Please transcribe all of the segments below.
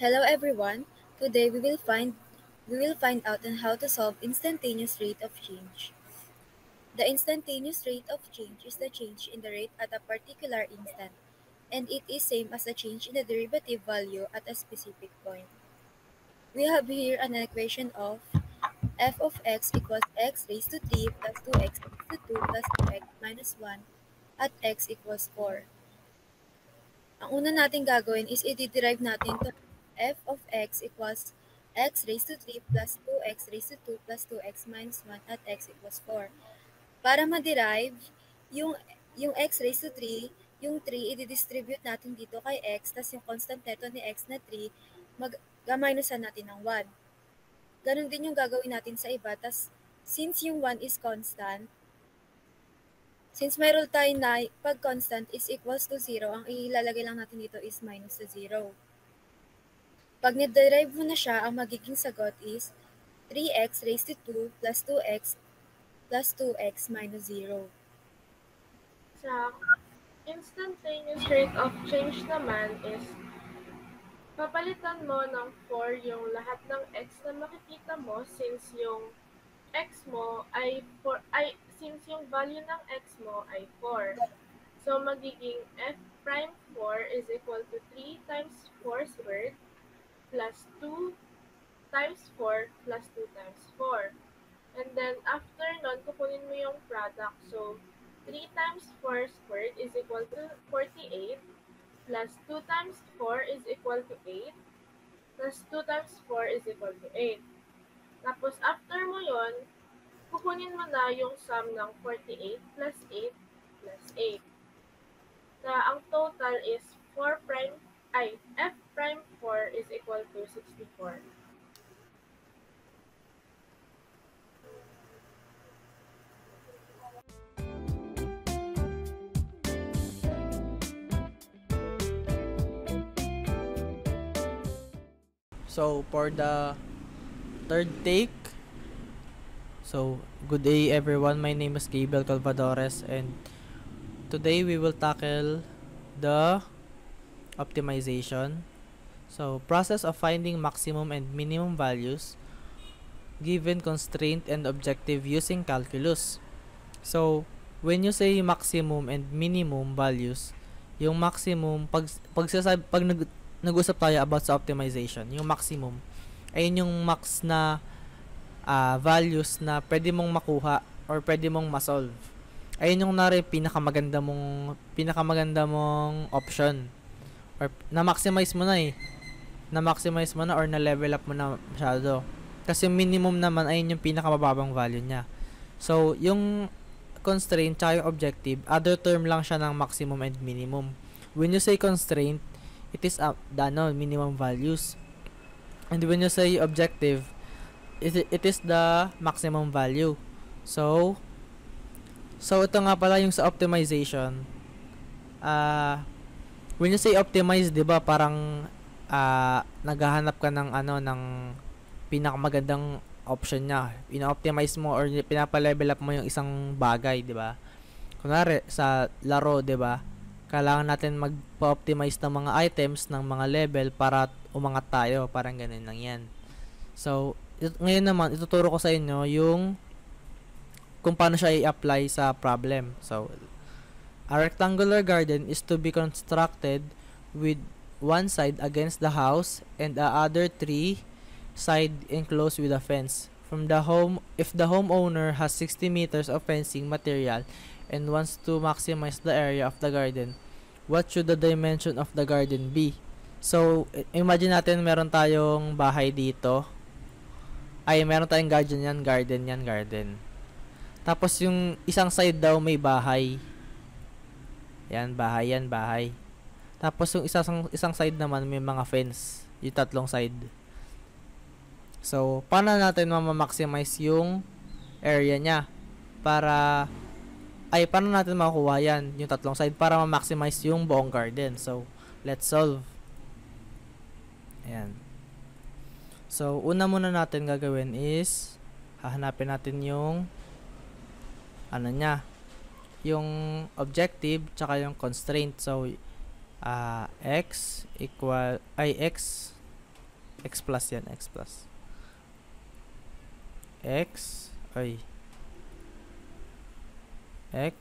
Hello everyone. Today we will find out on how to solve instantaneous rate of change. The instantaneous rate of change is the change in the rate at a particular instant, and it is same as the change in the derivative value at a specific point. We have here an equation of f of x equals x raised to 3 plus 2x raised to 2 plus 2x minus 1 at x equals 4. Ang una nating gagawin is i-derive natin to f of x equals x raised to 3 plus 2x raised to 2 plus 2x minus 1 at x equals 4. Para ma-derive yung x raised to 3, yung 3 i-distribute natin dito kay x, tas yung constant neto ni x na 3, mag-minusan natin ng 1. Ganon din yung gagawin natin sa iba. Tas since yung 1 is constant, since mayroon tayo na pag constant is equals to 0, ang ilalagay lang natin dito is minus sa 0. Pag ni-derive mo na siya, ang magiging sagot is 3x raised to 2 plus 2x plus 2x minus 0. Sa instantaneous rate of change naman is papalitan mo ng 4 yung lahat ng x na makikita mo since yung x mo since yung value ng x mo ay 4. So magiging f prime 4 is equal to 3 times 4 squared plus 2 times 4 plus 2 times 4. And then after nun, kukunin mo yung product. So 3 times 4 squared is equal to 48 plus 2 times 4 is equal to 8 plus 2 times 4 is equal to 8. Tapos after mo yon, kukunin mo na yung sum ng 48 plus 8 plus 8. Na ang total is f prime 4 is equal to 64. So, for the third take, good day everyone. My name is Gabriel Calvadores, and today we will tackle the optimization. So, process of finding maximum and minimum values given constraint and objective using calculus. So, when you say maximum and minimum values, yung maximum, pag nag-usap tayo about sa optimization, yung maximum, ayun yung max na values na pwede mong makuha or pwede mong ma-solve. Ayun yung pinakamaganda mong option. Or na-maximize mo na Na-maximize mo na or na-level up mo na masyado. Kasi minimum naman, ayun yung pinakamababang value niya. So, yung constraint tsaka yung objective, other term lang siya ng maximum and minimum. When you say constraint, it is minimum values. And when you say objective, it is the maximum value. So ito nga pala yung sa optimization. When you say optimize, 'di ba, parang naghahanap ka ng ng pinakamagandang option niya. Ina-optimize mo or pinapa-level up mo yung isang bagay, 'di ba? Kunwari sa laro, 'di ba? Kailangan natin magpa-optimize ng mga items, ng mga level para umangat tayo, parang ganun lang 'yan. So, ngayon naman ituturo ko sa inyo yung kung paano siya i-apply sa problem. So, a rectangular garden is to be constructed with one side against the house and the other three side enclosed with a fence. If the homeowner has 60 meters of fencing material and wants to maximize the area of the garden, what should the dimension of the garden be? So, imagine natin meron tayong bahay dito. Meron tayong garden yan. Tapos yung isang side daw may bahay. Yan, bahay. Tapos yung isang side naman may mga fence. Yung tatlong side. So, paano natin ma-maximize yung area niya? Paano natin makukuha yan, yung tatlong side, para ma-maximize yung buong garden? So, let's solve. Ayan. So, una muna natin gagawin is hahanapin natin yung yung objective tsaka yung constraint. So, x X plus yan, X plus. X, ay, X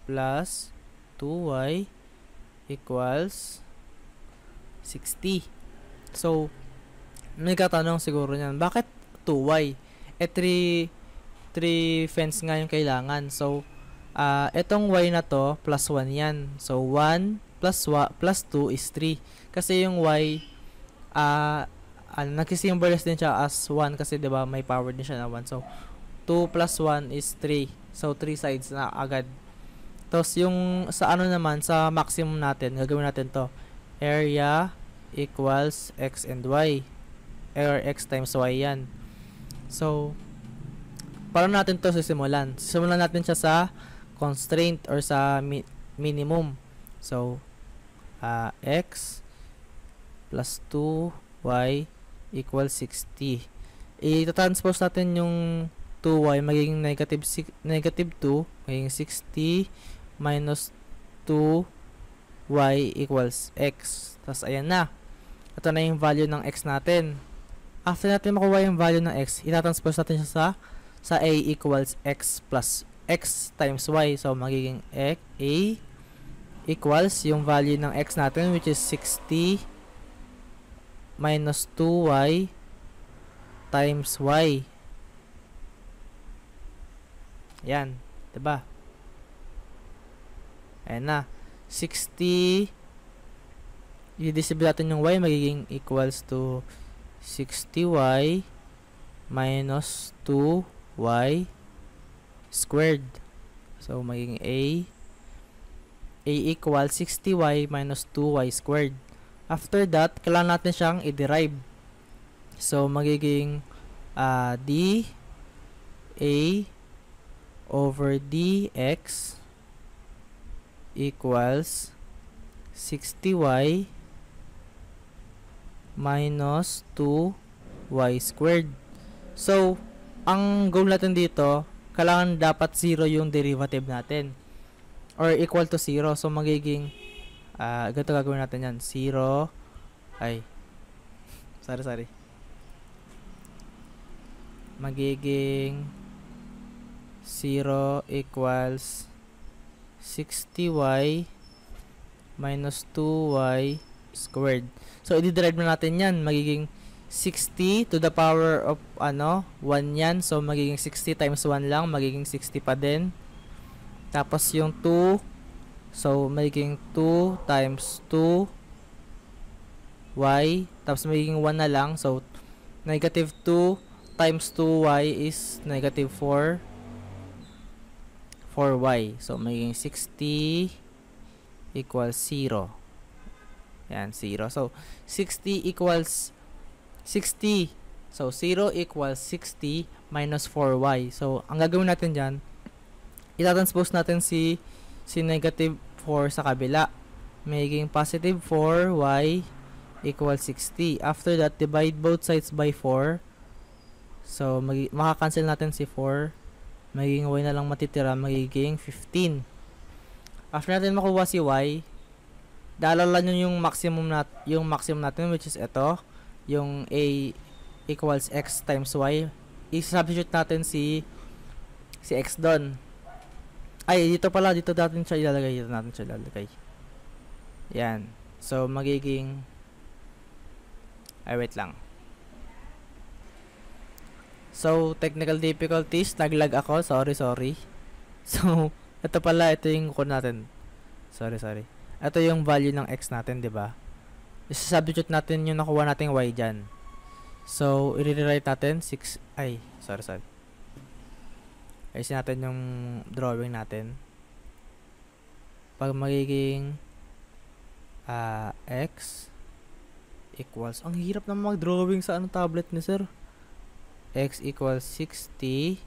plus 2y equals 60. So, may katanong siguro niyan, bakit 2y? 3 fence nga yung kailangan. So, etong y na to, plus 1 yan. So, 1 plus 2 is 3. Kasi yung y, nagsisymbolize din siya as 1 kasi 'di ba may power din siya na 1. So, 2 plus 1 is 3. So, 3 sides na agad. Tapos, yung sa ano naman, sa maximum natin, gagawin natin to. Area equals x and y. Or x times y yan. So, paano natin to sisimulan? Sisimulan natin siya sa constraint or sa minimum. So, x plus 2y equals 60. I-transpose natin yung 2y magiging negative 2, magiging 60 minus 2y equals x. Tapos, ayan na. Ito na yung value ng x natin. After natin makuha yung value ng x, itatranspose natin siya sa a equals x plus x times y. So, magiging a equals yung value ng x natin, which is 60 minus 2y times y. Yan. Diba? Ayan na. 60, i-disable natin yung y, magiging equals to 60y minus 2y squared. So, magiging a equals 60y minus 2y squared. After that, kailangan natin siyang i-derive. So, magiging d a over dx equals 60y minus 2y squared. So, ang goal natin dito, kailangan dapat 0 yung derivative natin. Or equal to 0. So, magiging, ganito gagawin natin yan. 0, sorry. Magiging 0 equals 60y minus 2y squared. So, i-derive na natin yan. Magiging 60 to the power of, 1 yan. So, magiging 60 times 1 lang. Magiging 60 pa din. Tapos, yung 2. So, magiging 2 times 2y. Tapos, magiging 1 na lang. So, negative 2 times 2y is negative 4y. So, magiging 60 equals 0. Yan, 0. So, 60 equals 60. So, 0 equals 60 minus 4y. So, ang gagawin natin dyan, itatranspose natin si negative 4 sa kabila. Magiging positive 4y equals 60. After that, divide both sides by 4. So, makakancel natin si 4. Magiging y na lang matitira. Magiging 15. After natin makuha si y, daalala nyo yung maximum natin, which is ito, yung a equals x times y. I-substitute natin si x doon. Dito pala, dito natin siya ilalagay. Yan. So, magiging, wait lang. So, technical difficulties, naglag ako, sorry. So, ito yung code natin. Sorry. Ito yung value ng x natin, 'di ba? I-substitute natin yung nakuha nating y diyan. So, i-rewrite natin 6 sorry. Ayusin natin yung drawing natin. Pag magiging x equals, ang hirap na mag-drawing sa tablet ni sir. X equals 60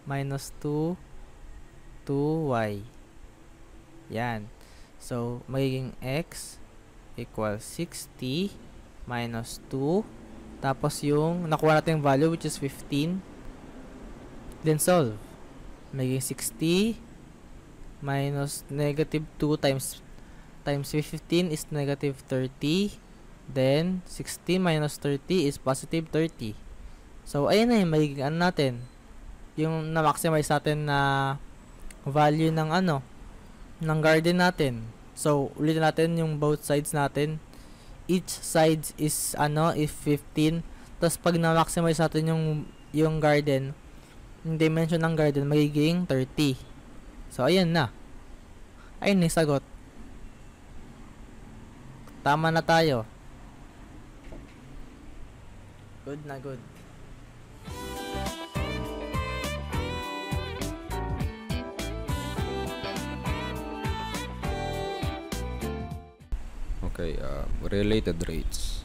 minus 2y. Yan. So, magiging x equals 60 minus 2. Tapos yung nakuha natin yung value, which is 15. Then solve. Magiging 60 minus negative 2 times 15 is negative 30. Then, 60 minus 30 is positive 30. So, ayun na yung magiging ano natin. Yung na-maximize natin na value ng ano, ng garden natin. So, ulitin natin yung both sides natin. Each sides is ano, if 15. Tapos, pag na-maximize natin yung garden, yung dimension ng garden, magiging 30. So, ayan na. Ayun na yung sagot. Tama na tayo. Good na good. Okay, related rates.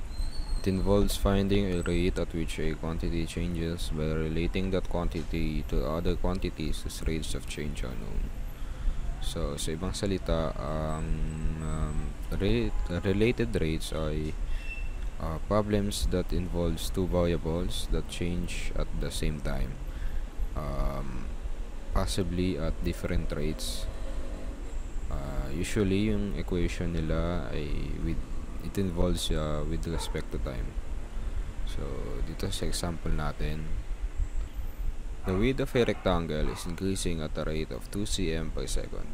It involves finding a rate at which a quantity changes by relating that quantity to other quantities whose rates of change are known. So, sa ibang salita, ang related rates ay problems that involves two variables that change at the same time, possibly at different rates. Usually, yung equation nila ay it involves with respect to time. So, dito sa example natin, the width of a rectangle is increasing at a rate of 2 cm per second,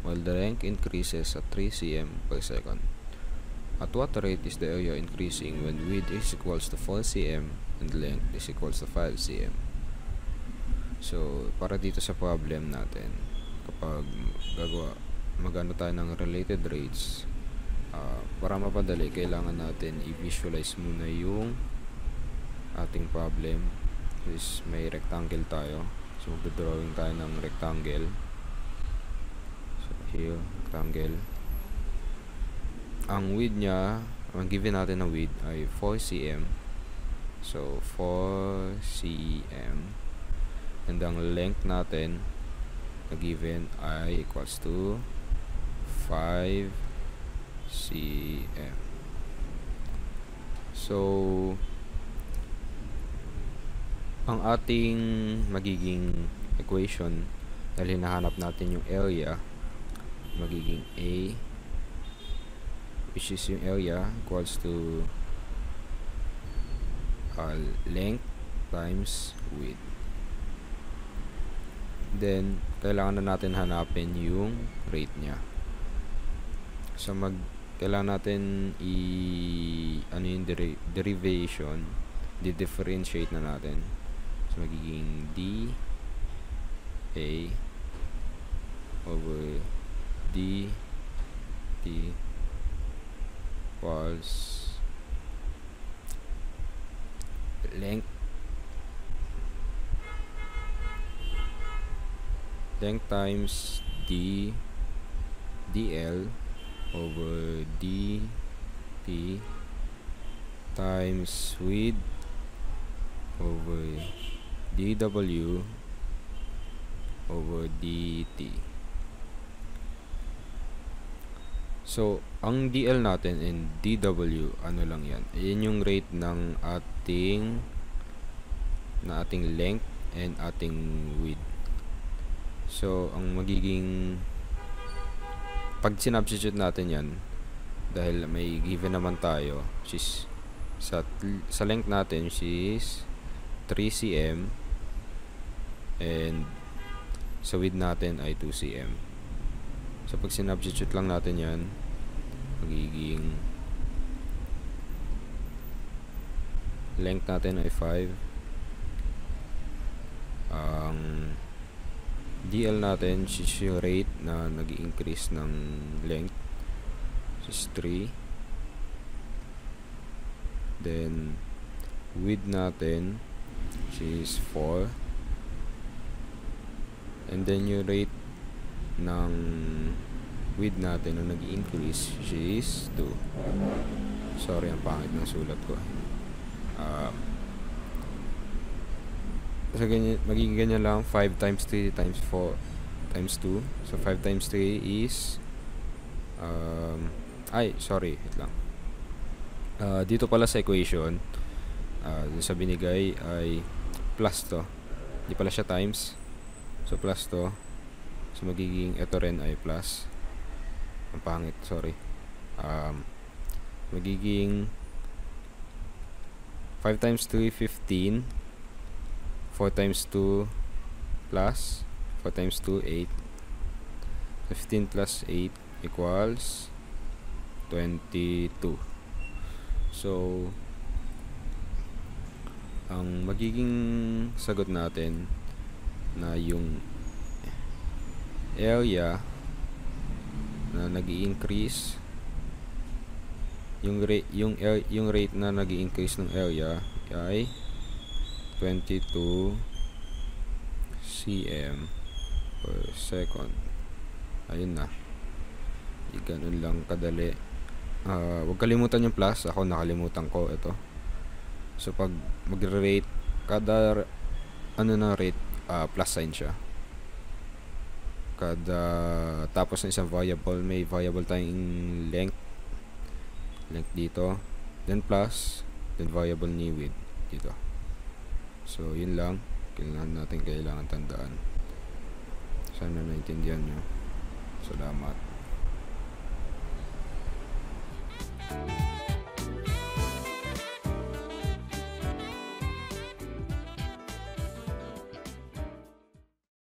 while the length increases at 3 cm per second. At what rate is the area increasing when width is equals to 4 cm and length is equals to 5 cm? So, para dito sa problem natin, kapag magano tayo ng related rates, para mapadali, kailangan natin i-visualize muna yung ating problem. Is may rectangle tayo, so magdodrawing tayo ng rectangle. So here, rectangle, ang width nya, ang given natin na width ay 4 cm, so 4 cm, and ang length natin na given ay equals to 5 cm. So ang ating magiging equation, dahil hinahanap natin yung area, magiging A, which is yung area, equals to length times width. Then, kailangan na natin hanapin yung rate nya. So, kailangan natin yung derivation, di-differentiate na natin. So, magiging d a over d t equals length times dl over dt times width over dw over dt. So, ang dl natin and dw, ano lang yan? Ayan yung rate ng ating length and ating width. So, ang magiging, pag sinubstitute natin yan, dahil may given naman tayo, which is sa length natin, which is 3 cm, and sa width natin ay 2 cm. So, pag sinubstitute lang natin yan, magiging length natin ay 5, ang DL natin is yung rate na nag-increase ng length, which is 3, then width natin which is 4, and then yung rate ng width natin na nag-increase which is 2. Sorry, ang pangit ng sulat ko. So ganyan, magiging ganyan lang, 5 times 3 times 4 times 2. So 5 times 3 is sorry, wait lang. Dito pala sa equation, sa binigay ay plus to. Di pala siya times. So plus to. So magiging ito rin ay plus. Ang pangit, sorry. Magiging 5 times 3, 15. 4 times 2 plus 4 times 2, 8. 15 plus 8 equals 22. So, ang magiging sagot natin na yung area na nag-i-increase, yung rate na nag-i-increase ng area ay 22 cm per second. Ayun na. Ganun lang kadali. Huwag kalimutan yung plus. Ako nakalimutan ko ito. So pag mag-rate, kada na rate, plus sign siya. Kada tapos ng isang variable, may variable tayong length dito, then plus, then variable ni width dito. So yun lang kailangan tandaan. Sana naintindihan nyo. Salamat.